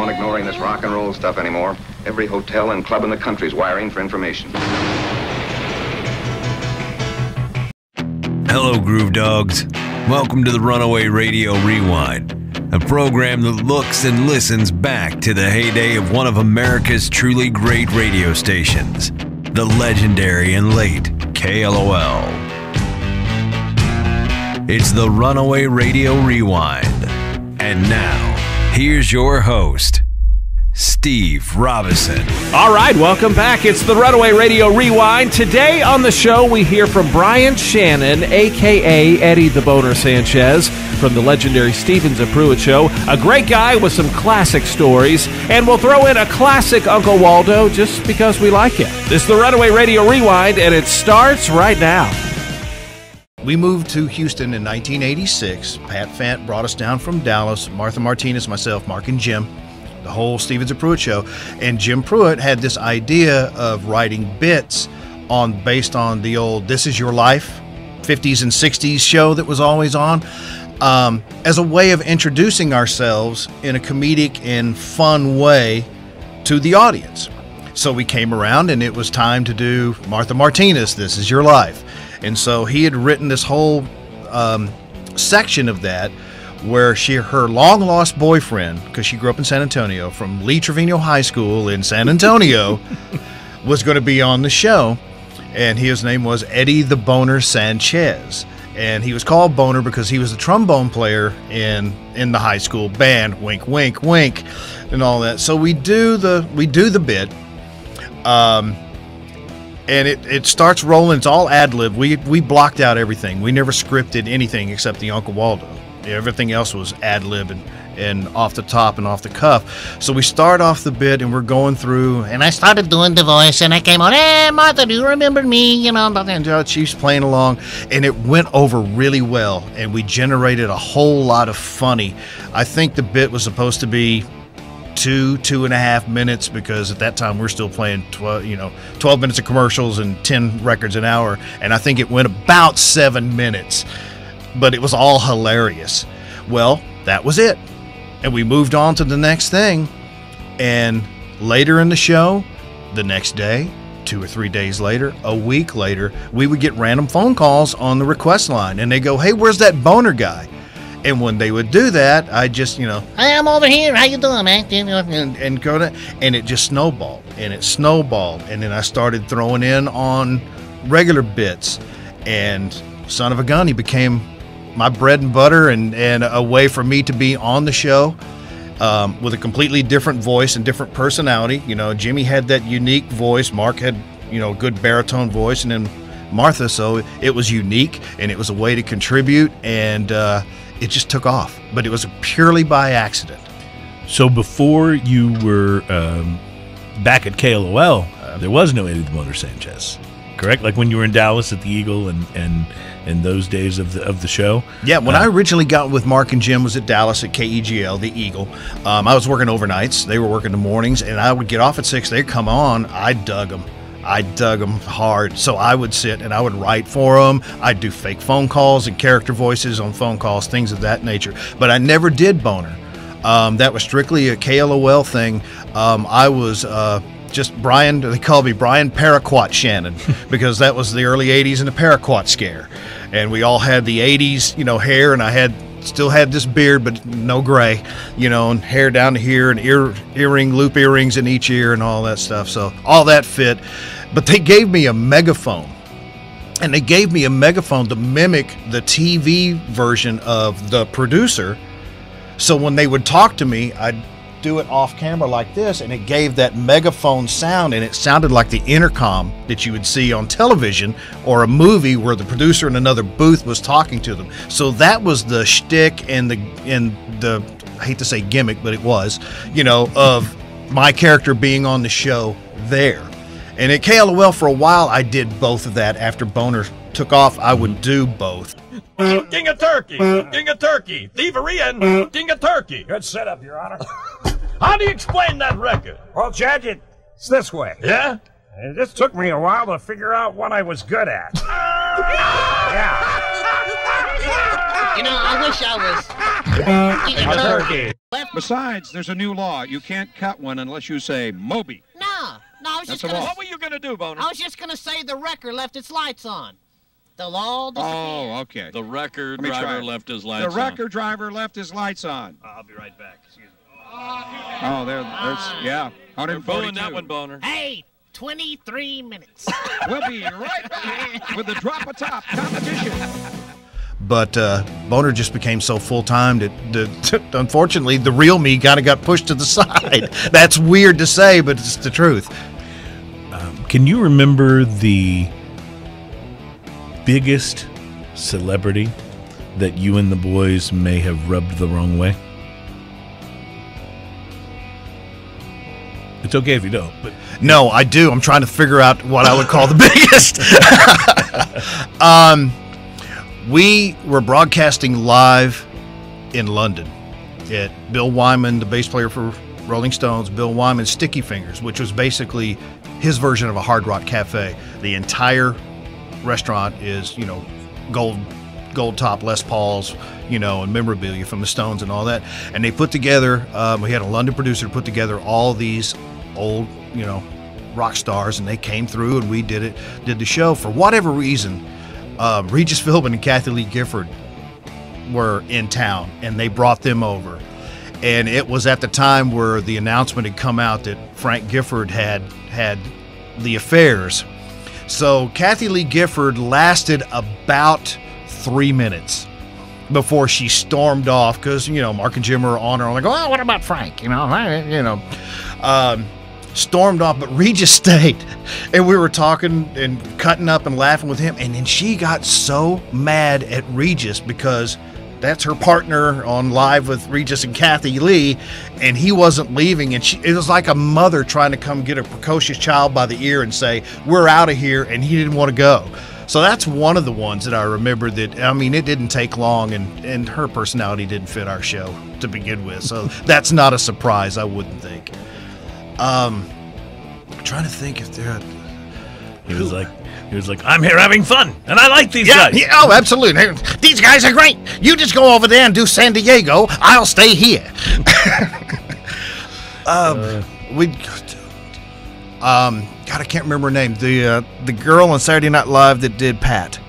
one ignoring this rock and roll stuff anymore. Every hotel and club in the country's wiring for information. Hello, Groove Dogs. Welcome to the Runaway Radio Rewind, a program that looks and listens back to the heyday of one of America's truly great radio stations, the legendary and late KLOL. It's the Runaway Radio Rewind. And now, here's your host, Steve Robeson. All right, welcome back. It's the Runaway Radio Rewind. Today on the show, we hear from Brian Shannon, a.k.a. Eddie the Boner Sanchez, from the legendary Stevens Pruett show. A great guy with some classic stories. And we'll throw in a classic Uncle Waldo just because we like it. This is the Runaway Radio Rewind, and it starts right now. We moved to Houston in 1986. Pat Fant brought us down from Dallas. Martha Martinez, myself, Mark, and Jim. The whole Stevens Pruett show, and Jim Pruett had this idea of writing bits based on the old This Is Your Life 50s and 60s show that was always on, as a way of introducing ourselves in a comedic and fun way to the audience. So we came around and it was time to do Martha Martinez, This Is Your Life. And so he had written this whole section of that where her long-lost boyfriend, because she grew up in San Antonio, from Lee Trevino High School in San Antonio, was going to be on the show, and his name was Eddie the Boner Sanchez. And he was called Boner because he was the trombone player in the high school band, wink, wink, wink, and all that. So we do the bit, and it starts rolling. It's all ad-lib. We blocked out everything. We never scripted anything except the Uncle Waldo. Everything else was ad-lib and off the top and off the cuff. So we start off the bit and we're going through, and I started doing the voice and I came on, hey, Martha, do you remember me? You know, and she's playing along, and it went over really well, and we generated a whole lot of funny. I think the bit was supposed to be 2.5 minutes, because at that time we're still playing 12 minutes of commercials and 10 records an hour, and I think it went about 7 minutes. But it was all hilarious. Well, that was it. And we moved on to the next thing. And later in the show, the next day, 2 or 3 days later, a week later, we would get random phone calls on the request line. And they go, hey, where's that Boner guy? And when they would do that, I just, hey, I'm over here. How you doing, man? And go to, and it just snowballed. And it snowballed. And then I started throwing in on regular bits. And son of a gun, he became my bread and butter, and a way for me to be on the show with a completely different voice and different personality. Jimmy had that unique voice. Mark had, a good baritone voice, and then Martha. So it was unique, and it was a way to contribute, and it just took off. But it was purely by accident. So before you were back at KLOL, there was no Eddie the Boner Sanchez, correct? Like when you were in Dallas at the Eagle and those days of the show? Yeah, when I originally got with Mark and Jim was at Dallas at KEGL, the Eagle. I was working overnights. They were working the mornings, and I would get off at 6. They'd come on. I dug them hard. So I would sit and I would write for them. I'd do fake phone calls and character voices on phone calls, things of that nature. But I never did Boner. That was strictly a KLOL thing. I was just Brian, they called me Brian Paraquat Shannon, because that was the early 80s and the Paraquat scare. And we all had the 80s, hair, and I still had this beard, but no gray, and hair down to here, and loop earrings in each ear and all that stuff. So all that fit. But they gave me a megaphone. And they gave me a megaphone to mimic the TV version of the producer. So when they would talk to me, I'd do it off camera like this, and it gave that megaphone sound, and it sounded like the intercom that you would see on television or a movie where the producer in another booth was talking to them. So that was the shtick and the I hate to say gimmick, but it was, of my character being on the show there. And at KLOL for a while, I did both of that. After Boner took off, I would do both. King of Turkey, King of Turkey, thievery and King of Turkey. Good setup, Your Honor. How do you explain that record? Well, Judge, it's this way. Yeah? It just took me a while to figure out what I was good at. Yeah. I wish I was King of Turkey. Left Besides, there's a new law. You can't cut one unless you say Moby. No, I was just gonna... What were you gonna do, Boner? I was just gonna say the wrecker left its lights on. They'll all disappear. Oh, okay. The wrecker Let me try driver it. left his lights The on. wrecker driver left his lights on. I'll be right back. Excuse me. Oh, there's, yeah. They're 142. booing that one, Boner. Hey, 23 minutes. We'll be right back with the drop-a-top competition. But Boner just became so full-time that unfortunately, the real me kind of got pushed to the side. That's weird to say, but it's the truth. Can you remember the biggest celebrity that you and the boys may have rubbed the wrong way? It's okay if you don't. But No, I do. I'm trying to figure out what I would call the biggest. We were broadcasting live in London at Bill Wyman, the bass player for Rolling Stones, Bill Wyman's Sticky Fingers, which was basically his version of a Hard Rock Cafe. The entire restaurant is, gold top Les Pauls, and memorabilia from the Stones and all that. And they put together, we had a London producer put together all these old, rock stars, and they came through and we did the show. For whatever reason, Regis Philbin and Kathy Lee Gifford were in town, and they brought them over. And it was at the time where the announcement had come out that Frank Gifford had the affairs. So Kathy Lee Gifford lasted about 3 minutes before she stormed off, because Mark and Jim were on her like, oh, what about Frank? Stormed off, but Regis stayed, and we were talking and cutting up and laughing with him, and then she got so mad at Regis because that's her partner on Live with Regis and Kathy Lee, and he wasn't leaving, and it was like a mother trying to come get a precocious child by the ear and say, we're out of here, and he didn't want to go. So that's one of the ones that I remember that, it didn't take long, and her personality didn't fit our show to begin with, so that's not a surprise, I wouldn't think. I'm trying to think if there... He was like, I'm here having fun, and I like these guys. Yeah, oh, absolutely. These guys are great. You just go over there and do San Diego. I'll stay here. God, I can't remember her name. The girl on Saturday Night Live that did Pat.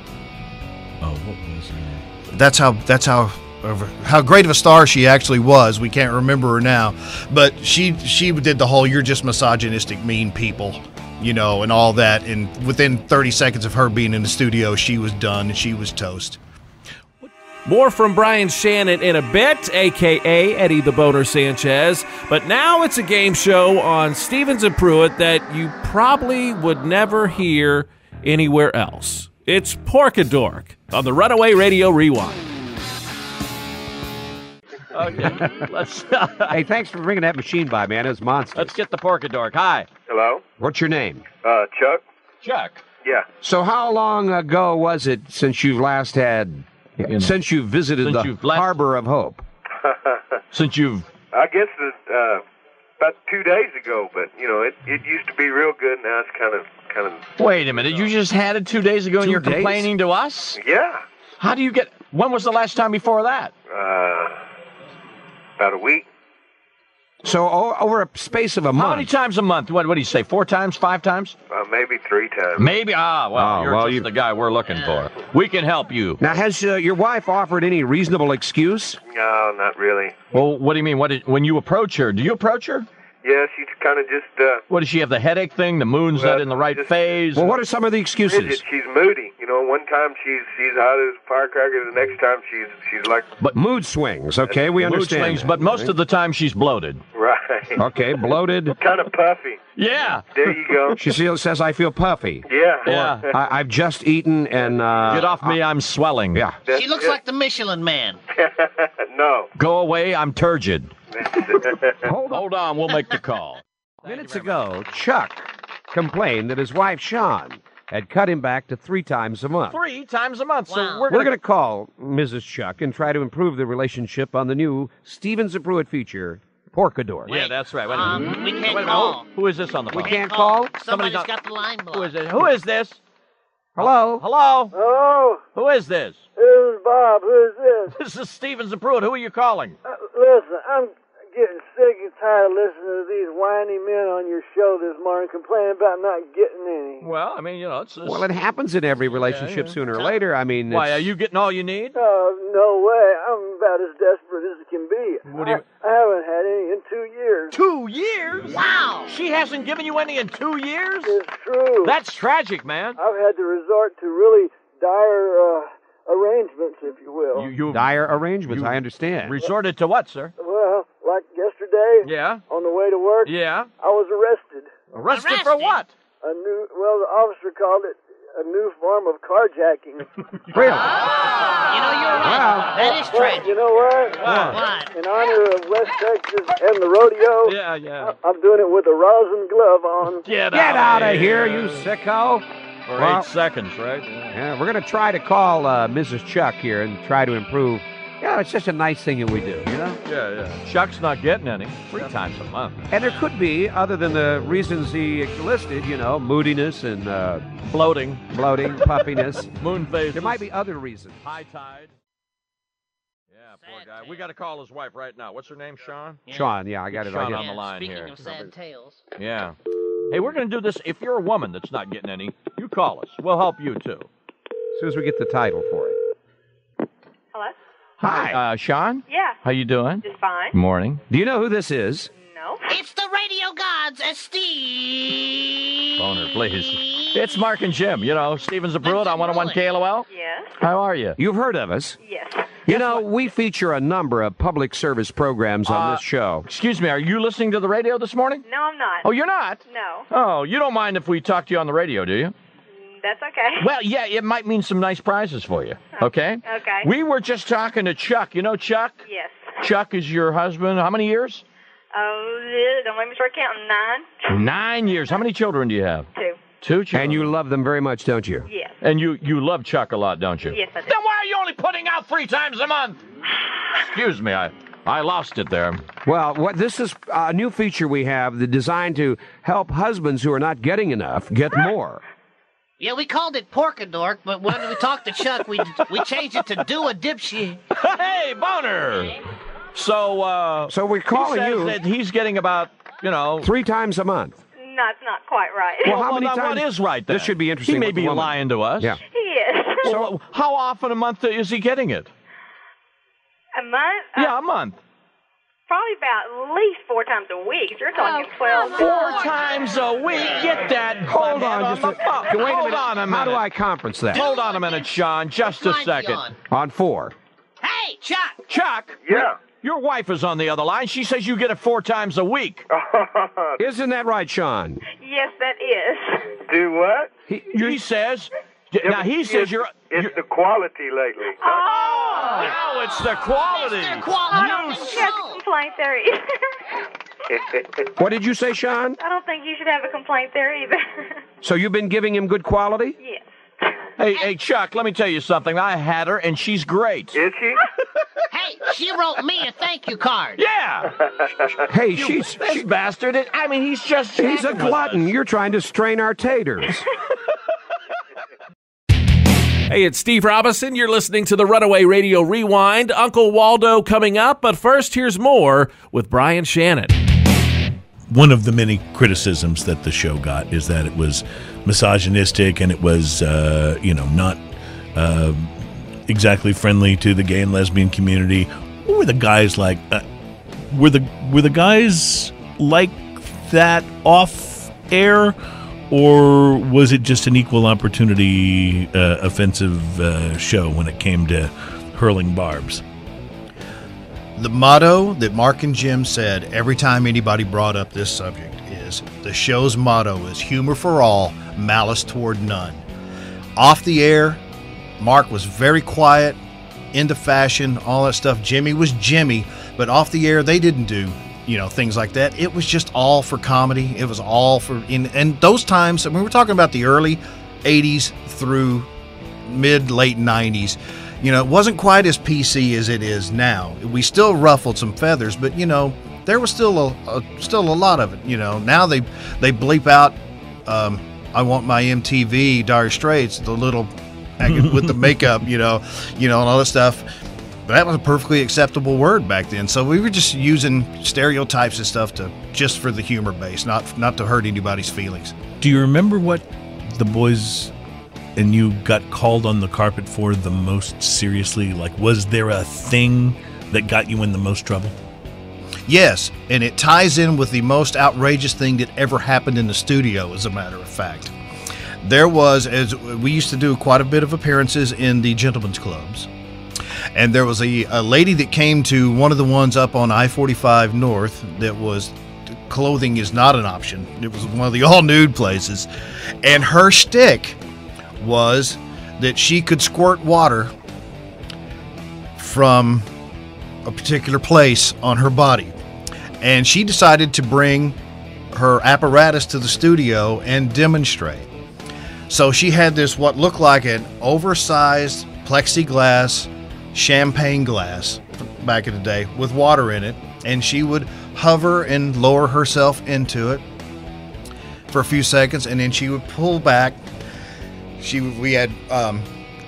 Oh, what was her name? That's how great of a star she actually was. We can't remember her now, but she did the whole "you're just misogynistic, mean people," and all that. And within 30 seconds of her being in the studio, she was done and she was toast. More from Brian Shannon in a bit, a.k.a. Eddie the Boner Sanchez. But now it's a game show on Stevens and Pruett that you probably would never hear anywhere else. It's A Dork on the Runaway Radio Rewind. Okay, let's... Hey, thanks for bringing that machine by, man. It was monster. Let's get the A Dork. Hi. Hello? What's your name? Chuck. Chuck. Yeah. So how long ago was it since you last had... Since you visited the Harbor of Hope? Since you've... I guess about 2 days ago, but, it used to be real good. Now it's kind of... Wait a minute. You just had it 2 days ago and you're 2 days? complaining to us? Yeah. How do you get... When was the last time before that? About a week. So over a space of a month. How many times a month? What do you say? 4 times? 5 times? Maybe 3 times. Maybe. You're just the guy we're looking for. We can help you. Now, has your wife offered any reasonable excuse? No, not really. Well, what do you mean? When you approach her, do you approach her? Yeah, she's kind of just... What, does she have the headache thing? The moon's not in the right phase? Well, what are some of the excuses? Rigid. She's moody. One time she's hot as a firecracker. The next time she's like... But mood swings, okay? We understand. Mood swings, but most of the time she's bloated. Right. Okay, bloated. Kind of puffy. Yeah. There you go. She says, I feel puffy. Yeah. I've just eaten and... Get off me, I'm swelling. Yeah. She looks like the Michelin Man. No. Go away, I'm turgid. Hold on, we'll make the call. Minutes ago, Chuck complained that his wife, Sean, had cut him back to 3 times a month. 3 times a month. Wow. So We're going to call Mrs. Chuck and try to improve the relationship on the new Stevens and Pruett feature, A Dork. Yeah, that's right. We can't call. Who is this on the phone? We can't call? Somebody's got the line blocked. Who is it? Who is this? Hello? Hello? Hello? Who is this? This is Bob. Who is this? This is Stevens and Pruett. Who are you calling? Listen, I'm getting sick and tired of listening to these whiny men on your show this morning complaining about not getting any. Well, I mean, you know, it's... Well, it happens in every relationship sooner or later. I mean, Why, are you getting all you need? No way. I'm about as desperate as it can be. What do you... I haven't had any in 2 years. 2 years? Wow! She hasn't given you any in 2 years? It's true. That's tragic, man. I've had to resort to really dire arrangements, if you will. You dire arrangements, I understand. Resorted to what, sir? Well, like yesterday, Yeah? on the way to work, Yeah? I was arrested. Arrested for what? The officer called it a new form of carjacking. Really? You know, you're right. That is tragic. You know what? What? In honor of West Texas and the rodeo, Yeah. I'm doing it with a rosin glove on. Get out of here, you sicko. For Well, 8 seconds, right? Yeah, we're going to try to call Mrs. Chuck here and try to improve. Yeah, it's just a nice thing that we do, you know? Yeah. Chuck's not getting any. 3 times a month. And there could be, other than the reasons he listed, you know, moodiness and Bloating, puffiness. moon phases. There might be other reasons. High tide. Yeah, poor guy. We got to call his wife right now. What's her name, Sean? Yeah. Sean, yeah, I got it Sean right on here. the line Speaking here. of sad tales. Yeah. Hey, we're going to do this. If you're a woman that's not getting any, you call us. We'll help you, too. As soon as we get the title for it. Hello? Hi. Sean? Yeah. How you doing? Just fine. Morning. Do you know who this is? No. It's the radio gods, Steve. Boner, please. It's Mark and Jim. You know, Stevens Pruett on 101 KLOL. Yes. How are you? You've heard of us. Yes. You know, we feature a number of public service programs on this show. Excuse me, are you listening to the radio this morning? No, I'm not. Oh, you're not? No. Oh, you don't mind if we talk to you on the radio, do you? That's okay. Well, yeah, it might mean some nice prizes for you, okay? Okay. We were just talking to Chuck. You know Chuck? Yes. Chuck is your husband. How many years? Oh, don't let me start counting. 9. 9 years. How many children do you have? 2. 2 children. And you love them very much, don't you? Yes. And you love Chuck a lot, don't you? Yes, I do. Then why are you only putting out 3 times a month? Excuse me, I lost it there. Well, this is a new feature we have designed to help husbands who are not getting enough get more. Yeah, we called it Pork a Dork, but when we talked to Chuck, we changed it to Do a Dipshit. Hey, Boner! So we're calling he says you that he's getting about, 3 times a month. No, it's not quite right. Well, how many now times? What is right then? This should be interesting. He may with the be woman. lying to us. Yeah. He is. So how often a month is he getting it? A month? Yeah, a month. Probably about at least 4 times a week. You're talking 12. 4 times a week. Get that. Hold on, the phone. wait a minute. Hold on a minute. How do I conference that? Hold on a minute, Sean. Just a second. On 4. Hey, Chuck! Chuck. Yeah. Your wife is on the other line. She says you get it 4 times a week. Isn't that right, Sean? Yes, that is. Do what? He says. Now he says you're. It's the quality lately. Oh, now it's the quality. It's their quality. I don't think you have a complaint there either. What did you say, Sean? I don't think you should have a complaint there either. So you've been giving him good quality? Yes. Hey, Chuck, let me tell you something. I had her, and she's great. Is she? Hey, she wrote me a thank you card. Yeah. Hey, This bastard. He's a glutton. You're trying to strain our taters. Hey, it's Steve Robeson. You're listening to the Runaway Radio Rewind. Uncle Waldo coming up, but first, here's more with Brian Shannon. One of the many criticisms that the show got is that it was misogynistic and it was, not exactly friendly to the gay and lesbian community. What were the guys like? Were the guys like that off air? Or was it just an equal opportunity offensive show when it came to hurling barbs? The motto that Mark and Jim said every time anybody brought up this subject is the show's motto is humor for all, malice toward none. Off the air, Mark was very quiet, into fashion, all that stuff. Jimmy was Jimmy, but off the air they didn't do things like that. It was just all for comedy. It was all for and those times. I mean, we're talking about the early 80s through late 90s. It wasn't quite as PC as it is now. We still ruffled some feathers, but there was still a lot of it. Now they bleep out. I want my MTV Dire Straits, the little with the makeup, and all that stuff. that was a perfectly acceptable word back then. So we were just using stereotypes and stuff just for the humor base, not to hurt anybody's feelings. Do you remember what the boys and you got called on the carpet for the most seriously? Like, was there a thing that got you in the most trouble? Yes, and it ties in with the most outrageous thing that ever happened in the studio, as a matter of fact. There was, as we used to do quite a bit of appearances in the gentlemen's clubs, and there was a lady that came to one of the ones up on I-45 North that was, clothing is not an option. It was one of the all-nude places, and her shtick was that she could squirt water from a particular place on her body. And she decided to bring her apparatus to the studio and demonstrate. So she had this, what looked like an oversized plexiglass champagne glass back in the day with water in it, and she would hover and lower herself into it for a few seconds, and then she would pull back. We had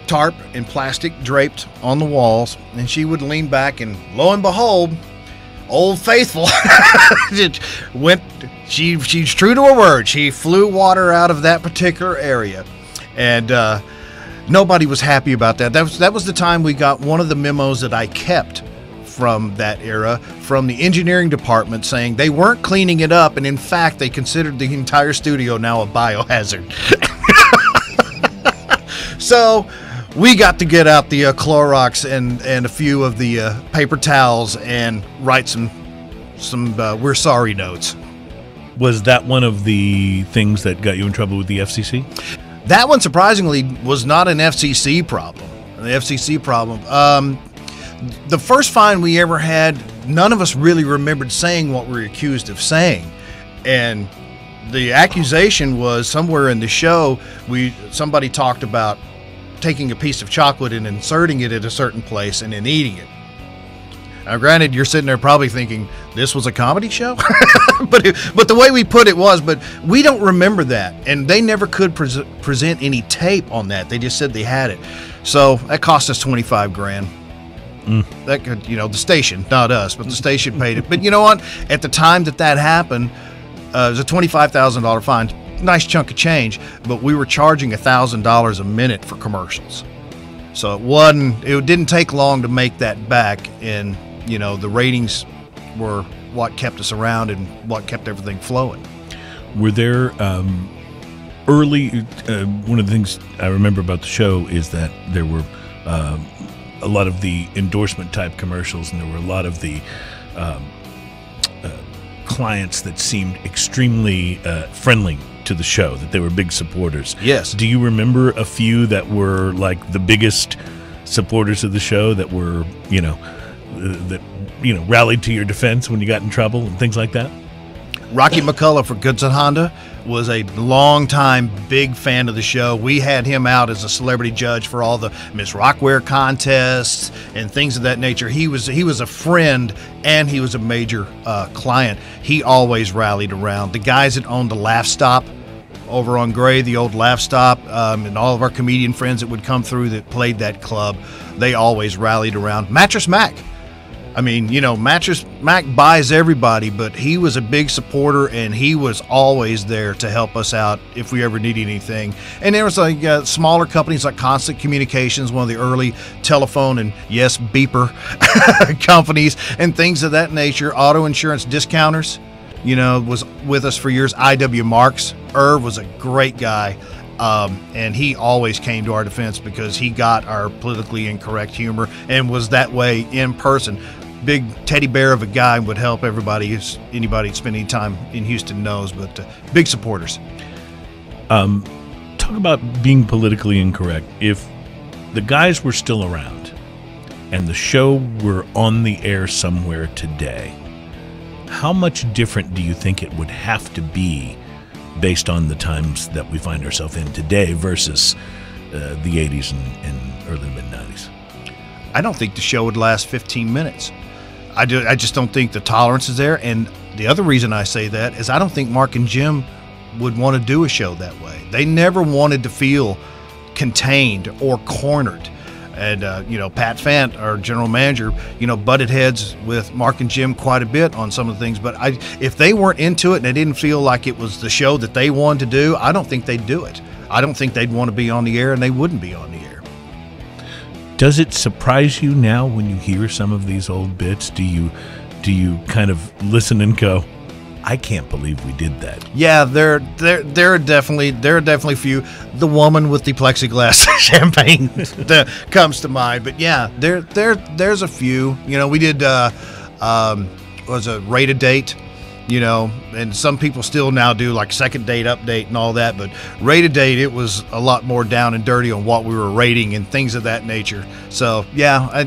tarp and plastic draped on the walls, and she would lean back, and lo and behold, Old Faithful she's true to her word. She flew water out of that particular area, and nobody was happy about that. That was the time we got one of the memos that I kept from that era from the engineering department, saying they weren't cleaning it up, and in fact they considered the entire studio now a biohazard. So we got to get out the Clorox and a few of the paper towels and write some we're sorry notes. Was that one of the things that got you in trouble with the FCC? That one, surprisingly, was not an FCC problem. The FCC problem. The first fine we ever had, none of us really remembered saying what we were accused of saying. And the accusation was somewhere in the show, somebody talked about taking a piece of chocolate and inserting it at a certain place and then eating it. Now, granted, you're sitting there probably thinking this was a comedy show, but the way we put it was, but we don't remember that, and they never could present any tape on that. They just said they had it, so that cost us $25,000. That could, the station, not us, but the station paid it. But you know what? At the time that happened, it was a $25,000 fine. Nice chunk of change, but we were charging $1,000 a minute for commercials, so it didn't take long to make that back, and the ratings were what kept us around and what kept everything flowing. Were there early one of the things I remember about the show is that there were a lot of the endorsement type commercials, and there were a lot of the clients that seemed extremely friendly to the show, that they were big supporters. Yes. Do you remember a few that were like the biggest supporters of the show that were, rallied to your defense when you got in trouble and things like that? Rocky McCullough for Goodson Honda was a long-time big fan of the show. We had him out as a celebrity judge for all the Miss Rockwear contests and things of that nature. He was a friend, and he was a major client. He always rallied around. The guys that owned the Laugh Stop over on Gray, the old Laugh Stop, and all of our comedian friends that would come through that played that club, they always rallied around. Mattress Mac. I mean, Mattress Mac buys everybody, but he was a big supporter, and he was always there to help us out if we ever needed anything. And there was smaller companies like Constant Communications, one of the early telephone and, yes, beeper companies and things of that nature. Auto insurance discounters, was with us for years. I.W. Marks. Irv was a great guy. And he always came to our defense because he got our politically incorrect humor and was that way in person. Big teddy bear of a guy, would help everybody. Anybody that spent any time in Houston knows, but big supporters. Talk about being politically incorrect. If the guys were still around and the show were on the air somewhere today, how much different do you think it would have to be based on the times that we find ourselves in today versus the 80s and early mid-90s? I don't think the show would last 15 minutes. I just don't think the tolerance is there. And the other reason I say that is I don't think Mark and Jim would want to do a show that way. They never wanted to feel contained or cornered. And, Pat Fant, our general manager, butted heads with Mark and Jim quite a bit on some of the things. But if they weren't into it and they didn't feel like it was the show that they wanted to do, I don't think they'd do it. I don't think they'd want to be on the air, and they wouldn't be on the air. Does it surprise you now when you hear some of these old bits? Do you kind of listen and go, I can't believe we did that? Yeah, there are definitely few. The woman with the plexiglass champagne comes to mind, but yeah, there's a few. We did was a Rate a Date, and some people still now do like Second Date Update and all that, but Rate a Date, it was a lot more down and dirty on what we were rating and things of that nature. So yeah,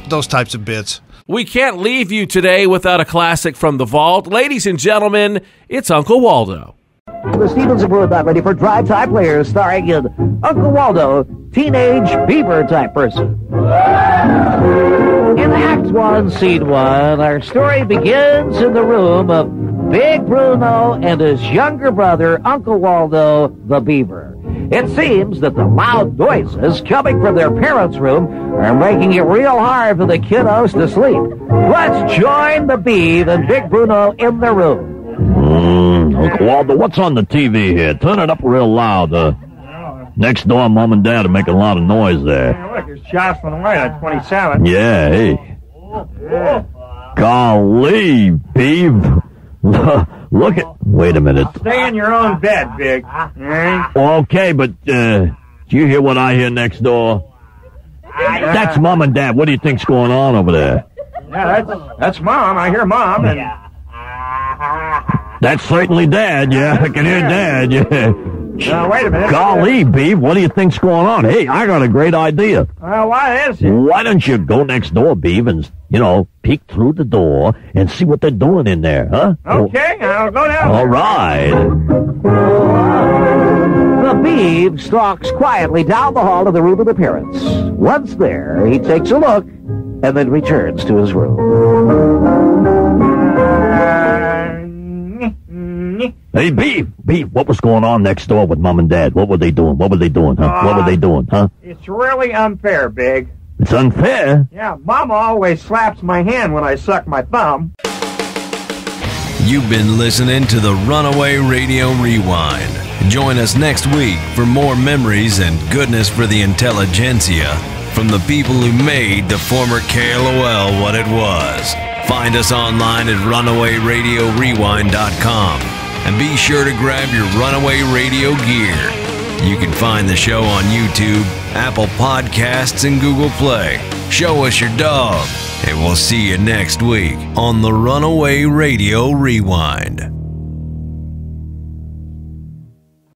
those types of bits. We can't leave you today without a classic from the vault. Ladies and gentlemen, it's Uncle Waldo. The Stevens Pruett not ready for drive-time players starring in Uncle Waldo, teenage beaver-type person. In Act 1, Scene 1, our story begins in the room of Big Bruno and his younger brother, Uncle Waldo, the beaver. It seems that the loud noises coming from their parents' room are making it real hard for the kiddos to sleep. Let's join the Beav and Big Bruno in the room. Uncle Waldo, what's on the TV here? Turn it up real loud. Next door, Mom and Dad are making a lot of noise there. Hey, look, there's Jocelyn White on 27. Yeah, hey. Golly, Beav. Look at... Wait a minute. Stay in your own bed, Big. Right? Okay, but do you hear what I hear next door? That's Mom and Dad. What do you think's going on over there? Yeah, that's Mom. I hear Mom. And... That's certainly Dad. Yeah, I can hear Dad. Yeah. Wait a minute. Golly, Beav, what do you think's going on? Hey, I got a great idea. What is it? Why don't you go next door, Beav, and, peek through the door and see what they're doing in there, huh? Okay, I'll go down. All right. The Beav stalks quietly down the hall to the room of the parents. Once there, he takes a look and then returns to his room. Hey, Beav, what was going on next door with Mom and Dad? What were they doing? What were they doing, huh? It's really unfair, Big. It's unfair? Yeah, Mama always slaps my hand when I suck my thumb. You've been listening to the Runaway Radio Rewind. Join us next week for more memories and goodness for the intelligentsia from the people who made the former KLOL what it was. Find us online at runawayradiorewind.com and be sure to grab your Runaway Radio gear. You can find the show on YouTube, Apple Podcasts, and Google Play. Show us your dog, and we'll see you next week on the Runaway Radio Rewind.